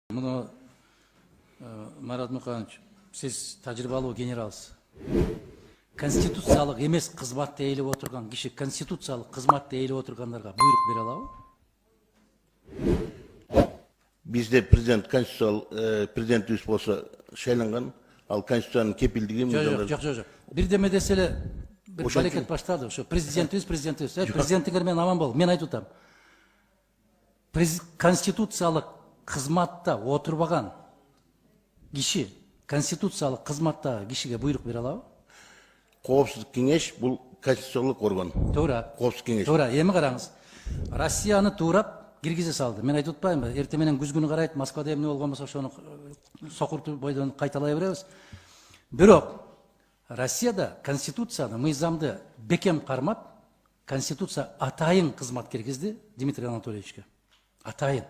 Bunu Марат Муканович, siz тажрыйбалуу генералсыз. Конституциялык эмес кызматты ээлеп отурган киши конституциялык кызматты ээлеп отургандарга буйрук бере алабы? Bizde prezident президентибиз болсо шайланган, ал конституциянын кепилдиги Жок. Бирдеме десе эле бир балекет башталды. Ошо президентибиз. Президентиңер менен аман бол. Мен айтып атам. Конституциялык кызматта отурбаган киши конституциялык кызматта кишиге буйрук бере алабы? Коопсуздук кеңеш бул конституциялык орган. Туура. Коопсуздук кеңеш. Туура. Эми караңыз. Россияны туурап киргизе салды. Мен айтып атпаймынбы? Эртең менен күз күнү карайт, Москвада эмне болгон болсо ошону сокуртуп бойдон кайталай беребиз. Бирок Россияда конституцияны, мыйзамды бекем кармап, конституция атайын кызмат киргизди Дмитрий Анатольевичке. Атайын.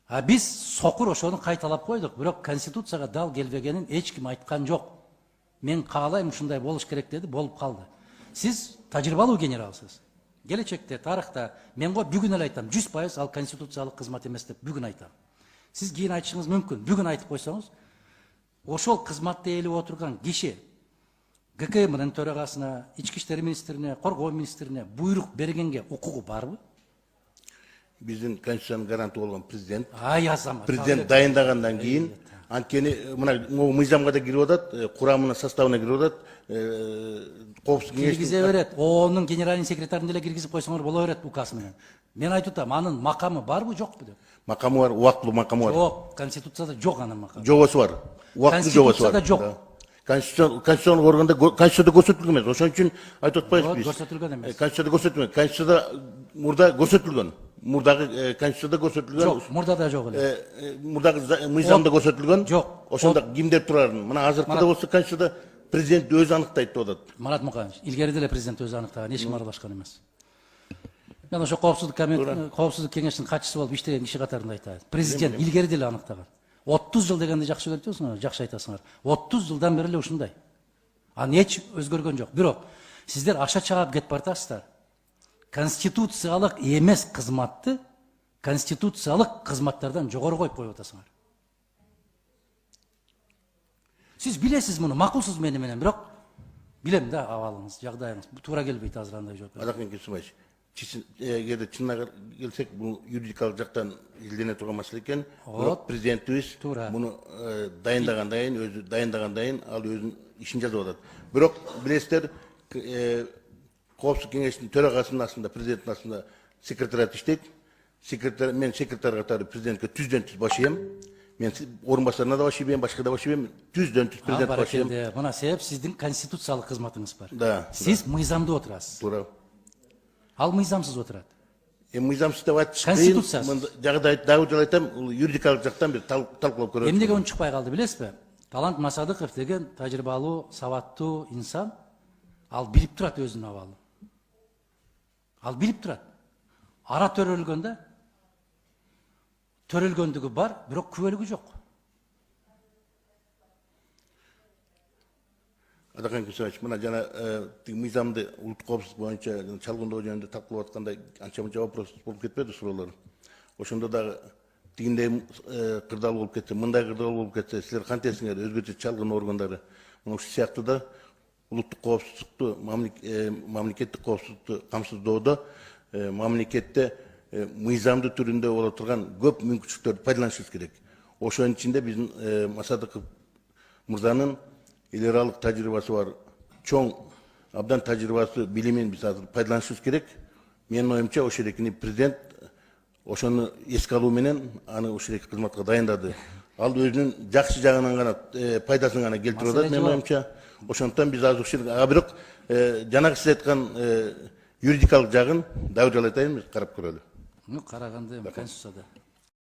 А биз сокур ошону кайталап койдук, бирок конституцияга дал келбегенин эч ким айткан жок. Мен каалайм ушундай болуш керек деди, болуп калды. Сиз тажрыйбалуу генералсыз. Келечекте, тарыхта мен бүгүн эле айтам, 100% ал конституциялык кызмат эмес деп бүгүн айтам. Сиз кийин айтышыңыз мүмкүн. Бүгүн айтып койсоңуз, ошол кызматты ээлеп отурган киши ГКМнын төрагасына, ички иштер министрине, коргоо министрине буйрук бергенге укугу барбы? Биздин конституциянын гаранты болгон президент. Азамат. Президент дайындагандан кийин анткени мына мыйзамга да кирип атат, курамына, составына кирип атат, коопсуздук кеңештин киргизе берет. ООНун генеральный секретарын деле киргизип койсоңор боло берет указ менен. Мен айтып атам, анын макамы барбы, жокпу деп. Макамы бар, убактылуу макамы бар. Жок, конституцияда жок анын макамы. Жобосу бар. Убактылуу жобосу бар. Конституцияда жок. Конституциялык органда конституцияда көрсөтүлгөн эмес. Ошон үчүн айтып атпайбызбы биз? Көрсөтүлгөн эмес. Конституцияда көрсөтүлгөн. Конституцияда мурда көрсөтүлгөн. Мурдагы конституцияда көрсөтүлгөн. Жок, мурдада жок эле. Мурдагы мыйзамда көрсөтүлгөн. Жок. Ошондо кимдер турарын. Мына азыркыда болсо конституцияда президент өзү аныктайт деп атат. Марат Муканович, илгери деле президент өзү аныктаган, эч ким аралашкан эмес. Мен ошо коопсуздук кеңештин катчысы болуп иштеген киши катарында айтайын. Президент илгери деле аныктаган. 30 жыл дегенди жакшы көрөтөсүңөр, жакшы айтасыңар. 30 жылдан бери эле ушундай. Аны эч өзгөргөн жок. Бирок сиздер аша чаап кетип баратасыздар. Конституциялык эмес кызматты конституциялык кызматтардан жогору коюп коюп атасыңар. Сиз билесиз муну, макулсуз менен, бирок билем да абалыңыз, жагдайыңыз туура келбейт азыр андай жооп. Адакын Кесимбаевич, эгерде чынына келсек, бул юридикалык жактан изилдене турган маселе экен. Бирок президентибиз муну дайындагандан кийин, өзү дайындагандан кийин ал өзүнүн ишин жазып атат. Бирок билесиздер, коопсуздук кеңештин төрагасынын астында, президенттин астында секретариат иштейт. Мен секретарь катары президентке түздөн түз башыйм. Мен орынбасарына да башыйм, башка да башыйм, түздөн түз президент башыйм. Мына себеп сиздин конституциялык кызматыңыз бар. Да. Сиз мыйзамды отурасыз. Туура. Ал мыйзамсыз отурат. Мыйзамсыз деп айтыш кыйын. Конституциясыз. Дагы жолу айтам, юридикалык жактан бир талкуулап көрөбүз. Эмнеге унчукпай калды билесизби? Талант Масадыков деген тажрыйбалуу, сабаттуу инсан, ал билип турат өзүнүн абалын. Ал билип турат. Ара төрөлгөндө төрөлгөндүгү бар, бирок күбөлүгү жок. Адакан Кесимбаевич, мына жана мыйзамды улуттук коопсуздук боюнча чалгындоо жөнүндө талкуулап атканда анча-мынча вопрос болуп кетпеди, суроолор. Ошондо дагы тигиндей кырдаал болуп кетсе, мындай кырдаал болуп кетсе, силер кантесиңер, өзгөчө чалгын органдары. Мына ушул сыяктуу да улуттук коопсуздукту, мамлекеттик коопсуздукту камсыздоодо мамлекетте мыйзамдуу түрүндө боло турган көп мүмкүнчүлүктөрдү пайдаланышыбыз керек. Ошонун ичинде биздин Масадыков мырзанын эл аралык тажрыйбасы бар, чоң абдан тажрыйбасы, билимин биз азыр пайдаланышыбыз керек. Менин оюмча ошол экини президент ошону эске алуу менен аны ошол эки кызматка дайындады. Ал өзүнүн жакшы жагынан гана пайдасын гана келтирип атат менин оюмча. Ошондуктан биз азыр ушул бирок жанагы сиз айткан юридикалык жагын дагы жолу айтайын, карап көрөлү. Караганда конституцияда